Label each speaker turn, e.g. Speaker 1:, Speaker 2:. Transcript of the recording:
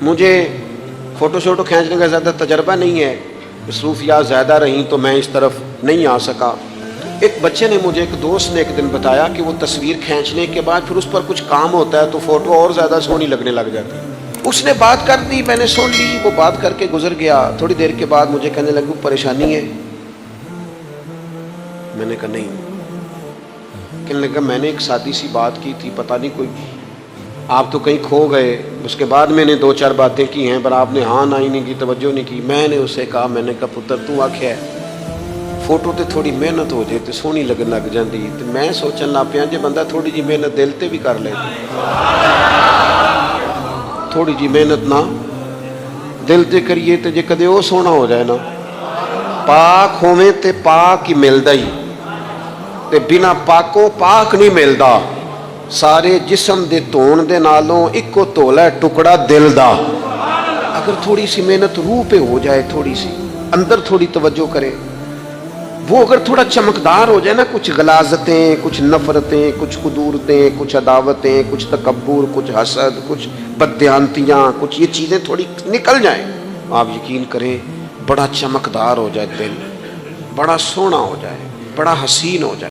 Speaker 1: مجھے فوٹو شوٹو کھینچنے کا زیادہ تجربہ نہیں ہے، مصروفیات زیادہ رہیں تو میں اس طرف نہیں آ سکا۔ ایک بچے نے مجھے، ایک دوست نے ایک دن بتایا کہ وہ تصویر کھینچنے کے بعد پھر اس پر کچھ کام ہوتا ہے تو فوٹو اور زیادہ سونی لگنے لگ جاتی ہے۔ اس نے بات کر دی، میں نے سن لی، وہ بات کر کے گزر گیا۔ تھوڑی دیر کے بعد مجھے کہنے لگا پریشانی ہے؟ میں نے کہا نہیں۔ کہنے لگا میں نے ایک سادی سی بات کی تھی، پتہ نہیں کوئی آپ تو کہیں کھو گئے۔ اس کے بعد میں نے دو چار باتیں کی ہیں پر آپ نے ہاں نہ ہی نہیں کی، توجہ نہیں کی۔ میں نے اسے کہا، میں نے کہا پتر تو آکھیا ہے فوٹو تے تھوڑی محنت ہو جائے تے سونی لگن لگ جاندی، تے میں سوچن لگ پیا جے بندہ تھوڑی جی محنت دل تے بھی کر لے، تھوڑی جی محنت نہ دل تے کریے تے جے کدے وہ سونا ہو جائے نا، پاک ہوویں تے پاک ہی ملدا ہی، تے بنا پاکوں پاک نہیں ملدا۔ سارے جسم دے دھون دے نالوں اکو تولا ہے ٹکڑا دل دا۔ اگر تھوڑی سی محنت روح پہ ہو جائے، تھوڑی سی اندر تھوڑی توجہ کرے، وہ اگر تھوڑا چمکدار ہو جائے نا، کچھ غلاظتیں، کچھ نفرتیں، کچھ قدورتیں، کچھ عداوتیں، کچھ تکبر، کچھ حسد، کچھ بددیانتیاں، کچھ یہ چیزیں تھوڑی نکل جائیں، آپ یقین کریں بڑا چمکدار ہو جائے دل، بڑا سونا ہو جائے، بڑا حسین ہو جائے۔